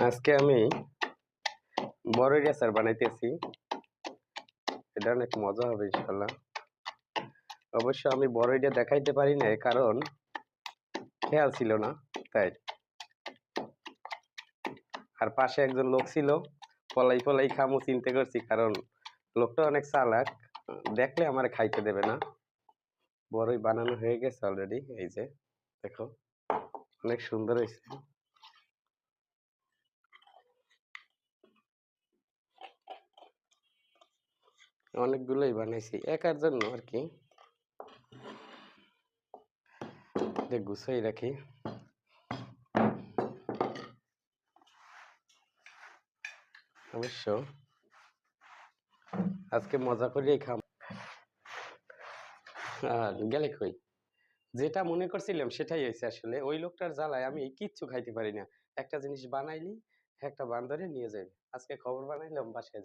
আজকে আমি বড়ই আচার বানাইতেছি। এটা অনেক মজা হবে ইনশাল্লাহ। অবশ্য আমি বড়ইটা দেখাইতে পারি নাই, কারণ খেয়াল ছিল না তাই। আর পাশে একজন লোক ছিল, পলাই পলাই খামু চিন্তা করছি, কারণ লোকটা অনেক চালাক, দেখলে আমার খাইতে দেবে না। বড়ই বানানো হয়ে গেছে অলরেডি, এই যে দেখো অনেক সুন্দর হয়েছে। অনেকগুলোই বানাইছি একার জন্য আর কি, গুছাই রাখি। অবশ্য আজকে মজা করেই খাম। আর গেলে কই, যেটা মনে করছিলাম সেটাই হয়েছে। আসলে ওই লোকটার জ্বালায় আমি কিচ্ছু খাইতে পারি না। একটা জিনিস বানাইলি একটা বান্দরে নিয়ে যাবে। আজকে খবর বানাইলাম বাসায়।